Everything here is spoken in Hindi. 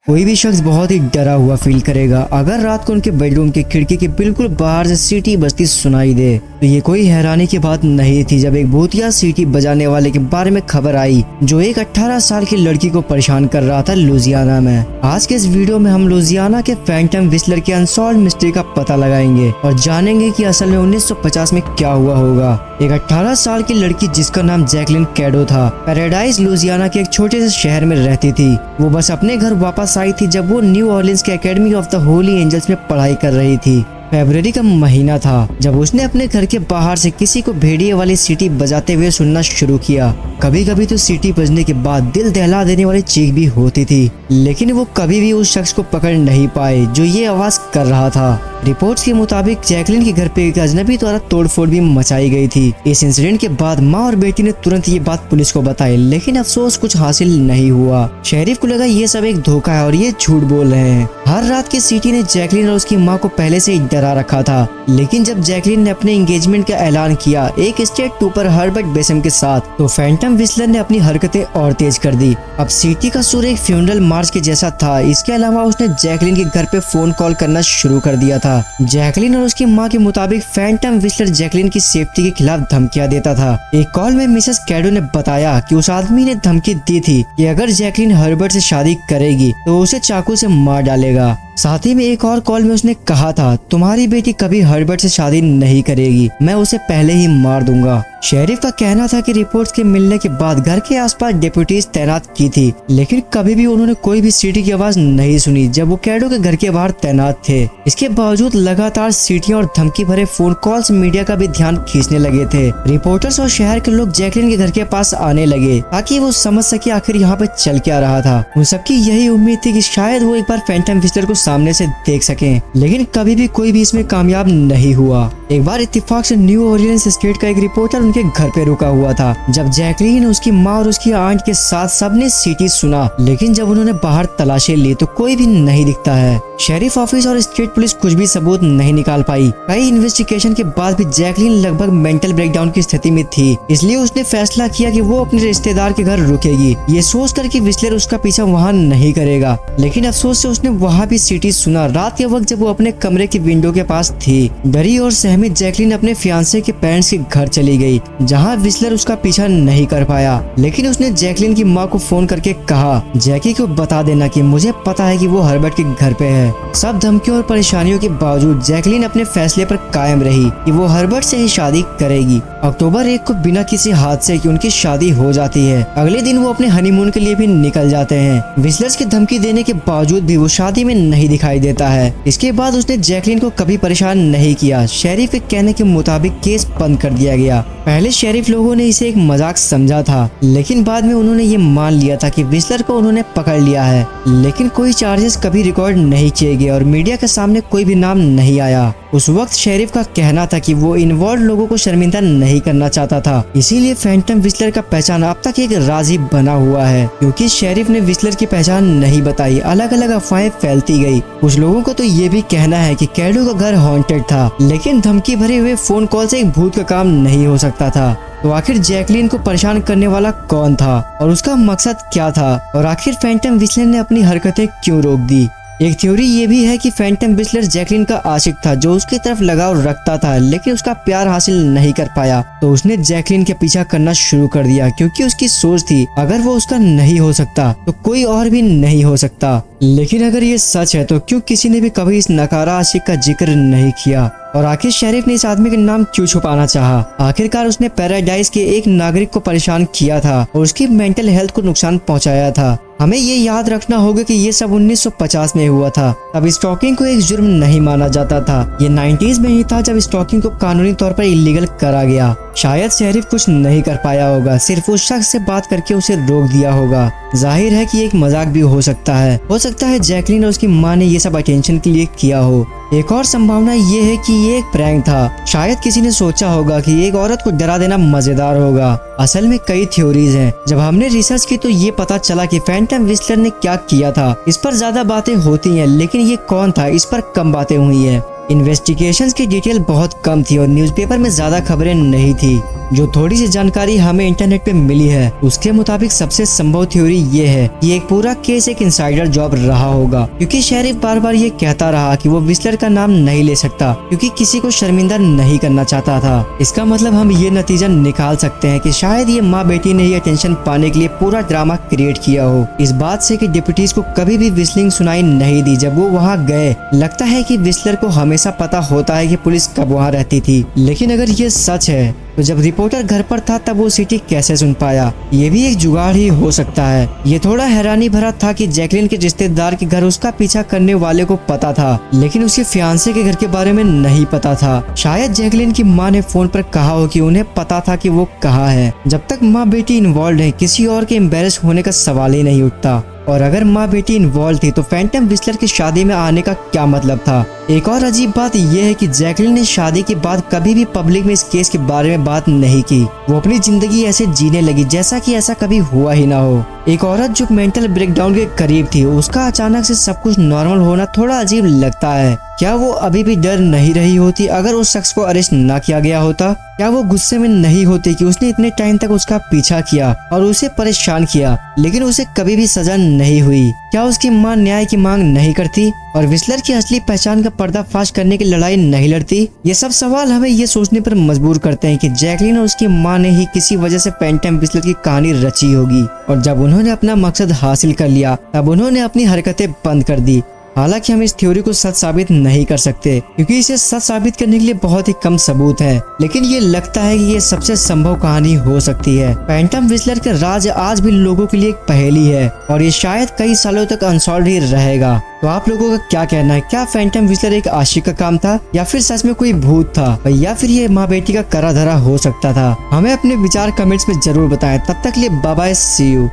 कोई भी शख्स बहुत ही डरा हुआ फील करेगा अगर रात को उनके बेडरूम की खिड़की के बिल्कुल बाहर से सीटी बजती सुनाई दे। तो ये कोई हैरानी की बात नहीं थी जब एक भूतिया सीटी बजाने वाले के बारे में खबर आई जो एक 18 साल की लड़की को परेशान कर रहा था लुजियाना में। आज के इस वीडियो में हम लुजियाना के फैंटम विस्लर की अनसॉल्व्ड मिस्ट्री का पता लगाएंगे और जानेंगे कि असल में 1950 में क्या हुआ होगा। एक 18 साल की लड़की जिसका नाम जैकलिन कैडो था, पैराडाइज लुजियाना के एक छोटे से शहर में रहती थी। वो बस अपने घर वापस आई थी जब वो न्यू ऑर्लिन्स के Academy of the Holy Angels में पढ़ाई कर रही थी। फरवरी का महीना था जब उसने अपने घर के बाहर से किसी को भेड़िए वाली सीटी बजाते हुए सुनना शुरू किया। कभी कभी तो सीटी बजने के बाद दिल दहला देने वाली चीख भी होती थी, लेकिन वो कभी भी उस शख्स को पकड़ नहीं पाए जो ये आवाज कर रहा था। रिपोर्ट्स के मुताबिक जैकलिन के घर पे एक अजनबी द्वारा तोड़फोड़ भी मचाई गई थी। इस इंसिडेंट के बाद माँ और बेटी ने तुरंत ये बात पुलिस को बताई, लेकिन अफसोस कुछ हासिल नहीं हुआ। शेरिफ को लगा ये सब एक धोखा है और ये झूठ बोल रहे हैं। हर रात की सीटी ने जैकलिन और उसकी माँ को पहले से ही डरा रखा था, लेकिन जब जैकलिन ने अपने एंगेजमेंट का ऐलान किया एक स्टेट टूपर हर्बर्ट बेसम के साथ, तो फैंटम विस्लर ने अपनी हरकतें और तेज कर दी। अब सीटी का सुर एक फ्यूनरल मार्च के जैसा था। इसके अलावा उसने जैकलिन के घर पे फोन कॉल करना शुरू कर दिया था। जैकलिन और उसकी मां के मुताबिक फैंटम विस्लर जैकलिन की सेफ्टी के खिलाफ धमकियां देता था। एक कॉल में मिसेस कैडो ने बताया कि उस आदमी ने धमकी दी थी कि अगर जैकलिन हर्बर्ट से शादी करेगी तो उसे चाकू से मार डालेगा। साथ ही में एक और कॉल में उसने कहा था, तुम्हारी बेटी कभी हर्बर्ट से शादी नहीं करेगी, मैं उसे पहले ही मार दूंगा। शेरिफ का कहना था कि रिपोर्ट्स के मिलने के बाद घर के आसपास डेप्यूटीज तैनात की थी, लेकिन कभी भी उन्होंने कोई भी सीटी की आवाज नहीं सुनी जब वो कैडो के घर के बाहर तैनात थे। इसके बावजूद लगातार सीटियां और धमकी भरे फोन कॉल्स मीडिया का भी ध्यान खींचने लगे थे। रिपोर्टर्स और शहर के लोग जैकलिन के घर के पास आने लगे ताकि वो समझ सके आखिर यहाँ पे चल क्या रहा था। उन सबकी यही उम्मीद थी कि शायद वो एक बार फैंटम विस्लर को सामने से देख सकें, लेकिन कभी भी कोई भी इसमें कामयाब नहीं हुआ। एक बार इत्तेफाक से न्यू ऑर्लियंस स्टेट का एक रिपोर्टर उनके घर पे रुका हुआ था जब जैकलिन, उसकी माँ और उसकी आंट के साथ सबने सीटी सुना, लेकिन जब उन्होंने बाहर तलाशी ली तो कोई भी नहीं दिखता है। शेरिफ ऑफिस और स्टेट पुलिस कुछ भी सबूत नहीं निकाल पाई। कई इन्वेस्टिगेशन के बाद भी जैकलिन लगभग मेंटल ब्रेकडाउन की स्थिति में थी, इसलिए उसने फैसला किया कि वो अपने रिश्तेदार के घर रुकेगी, ये सोचकर कि विस्लर उसका पीछा वहाँ नहीं करेगा। लेकिन अफसोस से उसने वहाँ भी सीटी सुना रात के वक्त जब वो अपने कमरे की विंडो के पास थी। डरी और सहमी जैकलिन अपने फियांसे के पेरेंट्स के घर चली गई जहाँ विस्लर उसका पीछा नहीं कर पाया, लेकिन उसने जैकलिन की माँ को फोन करके कहा, जैकी को बता देना कि मुझे पता है कि वो हर्बर्ट के घर पे है। सब धमकियों और परेशानियों के बावजूद जैकलिन अपने फैसले पर कायम रही कि वो हर्बर्ट से ही शादी करेगी। अक्टूबर 1 को बिना किसी हादसे की उनकी शादी हो जाती है। अगले दिन वो अपने हनीमून के लिए भी निकल जाते हैं। विस्लर्स की धमकी देने के बावजूद भी वो शादी में नहीं दिखाई देता है। इसके बाद उसने जैकलिन को कभी परेशान नहीं किया। शेरिफ के कहने के मुताबिक केस बंद कर दिया गया। पहले शेरिफ लोगों ने इसे एक मजाक समझा था, लेकिन बाद में उन्होंने ये मान लिया था कि विस्लर को उन्होंने पकड़ लिया है, लेकिन कोई चार्जेस कभी रिकॉर्ड नहीं किए गए और मीडिया के सामने कोई भी नाम नहीं आया। उस वक्त शेरिफ का कहना था कि वो इन्वॉल्व लोगों को शर्मिंदा नहीं करना चाहता था, इसीलिए फैंटम विस्लर का पहचान अब तक एक राज ही बना हुआ है। क्योंकि शेरिफ ने विस्लर की पहचान नहीं बताई, अलग अलग अफवाहें फैलती गई। कुछ लोगों को तो ये भी कहना है कि कैडो का घर हॉन्टेड था, लेकिन धमकी भरे हुए फोन कॉल से एक भूत का काम नहीं हो सकता था। तो आखिर जैकलिन को परेशान करने वाला कौन था और उसका मकसद क्या था, और आखिर फैंटम विस्लर ने अपनी हरकतें क्यों रोक दी। एक थ्योरी ये भी है कि फैंटम विस्लर जैकलिन का आशिक था जो उसकी तरफ लगाव रखता था, लेकिन उसका प्यार हासिल नहीं कर पाया, तो उसने जैकलिन के पीछा करना शुरू कर दिया, क्योंकि उसकी सोच थी अगर वो उसका नहीं हो सकता तो कोई और भी नहीं हो सकता। लेकिन अगर ये सच है तो क्यों किसी ने भी कभी इस नकारा आशिक का जिक्र नहीं किया, और आखिर शेरिफ ने इस आदमी का नाम क्यों छुपाना चाहा। आखिरकार उसने पैराडाइज के एक नागरिक को परेशान किया था और उसकी मेंटल हेल्थ को नुकसान पहुंचाया था। हमें ये याद रखना होगा कि ये सब 1950 में हुआ था। तब स्टॉकिंग को एक जुर्म नहीं माना जाता था। ये 90s में ही था जब स्टॉकिंग को कानूनी तौर पर इलीगल करा गया। शायद शेरिफ कुछ नहीं कर पाया होगा, सिर्फ उस शख्स से बात करके उसे रोक दिया होगा। जाहिर है कि एक मजाक भी हो सकता है जैकलिन और उसकी माँ ने ये सब अटेंशन के लिए किया हो। एक और संभावना ये है कि ये एक प्रैंक था। शायद किसी ने सोचा होगा कि एक औरत को डरा देना मजेदार होगा। असल में कई थ्योरीज हैं। जब हमने रिसर्च की तो ये पता चला कि फैंटम विस्लर ने क्या किया था। इस पर ज्यादा बातें होती हैं, लेकिन ये कौन था इस पर कम बातें हुई हैं। इन्वेस्टिगेशंस की डिटेल बहुत कम थी और न्यूज़पेपर में ज्यादा खबरें नहीं थी। जो थोड़ी सी जानकारी हमें इंटरनेट पे मिली है उसके मुताबिक सबसे संभव थ्योरी ये है कि एक पूरा केस एक इनसाइडर जॉब रहा होगा, क्योंकि शेरिफ बार बार ये कहता रहा कि वो व्हिसलर का नाम नहीं ले सकता क्योंकि किसी को शर्मिंदा नहीं करना चाहता था। इसका मतलब हम ये नतीजा निकाल सकते हैं कि शायद ये माँ बेटी ने ये अटेंशन पाने के लिए पूरा ड्रामा क्रिएट किया हो, इस बात से कि डिप्यूटीज को कभी भी व्हिसलिंग सुनाई नहीं दी जब वो वहाँ गए। लगता है कि व्हिसलर को हमेशा पता होता है कि पुलिस कब वहाँ रहती थी, लेकिन अगर ये सच है तो जब रिपोर्टर घर पर था तब वो सीटी कैसे सुन पाया? ये भी एक जुगाड़ ही हो सकता है। ये थोड़ा हैरानी भरा था कि जैकलिन के रिश्तेदार के घर उसका पीछा करने वाले को पता था, लेकिन उसके फियांसे के घर के बारे में नहीं पता था। शायद जैकलिन की माँ ने फोन पर कहा हो कि उन्हें पता था कि वो कहाँ है। जब तक माँ बेटी इन्वॉल्व है किसी और के एम्बेरस होने का सवाल ही नहीं उठता। और अगर माँ बेटी इन्वॉल्व थी तो फैंटम व्हिसलर की शादी में आने का क्या मतलब था? एक और अजीब बात यह है कि जैकलिन ने शादी के बाद कभी भी पब्लिक में इस केस के बारे में बात नहीं की। वो अपनी जिंदगी ऐसे जीने लगी जैसा कि ऐसा कभी हुआ ही ना हो। एक औरत जो मेंटल ब्रेकडाउन के करीब थी, उसका अचानक से सब कुछ नॉर्मल होना थोड़ा अजीब लगता है। क्या वो अभी भी डर नहीं रही होती अगर उस शख्स को अरेस्ट ना किया गया होता? क्या वो गुस्से में नहीं होती कि उसने इतने टाइम तक उसका पीछा किया और उसे परेशान किया लेकिन उसे कभी भी सजा नहीं हुई? क्या उसकी माँ न्याय की मांग नहीं करती और व्हिसलर की असली पहचान का पर्दाफाश करने की लड़ाई नहीं लड़ती? ये सब सवाल हमें ये सोचने पर मजबूर करते हैं कि जैकलिन और उसकी माँ ने ही किसी वजह से फैंटम व्हिसलर की कहानी रची होगी, और जब उन्होंने अपना मकसद हासिल कर लिया तब उन्होंने अपनी हरकतें बंद कर दी। हालांकि हम इस थ्योरी को सच साबित नहीं कर सकते क्योंकि इसे सच साबित करने के लिए बहुत ही कम सबूत है, लेकिन ये लगता है कि ये सबसे संभव कहानी हो सकती है। फैंटम व्हिसलर का राज आज भी लोगों के लिए एक पहेली है और ये शायद कई सालों तक अनसॉल्व ही रहेगा। तो आप लोगों का क्या कहना है? क्या फैंटम व्हिसलर एक आशिक का काम था या फिर सच में कोई भूत था या फिर ये माँ बेटी का करा धरा हो सकता था? हमें अपने विचार कमेंट्स में जरूर बताएं। तब तक के लिए बाय बाय, सी यू।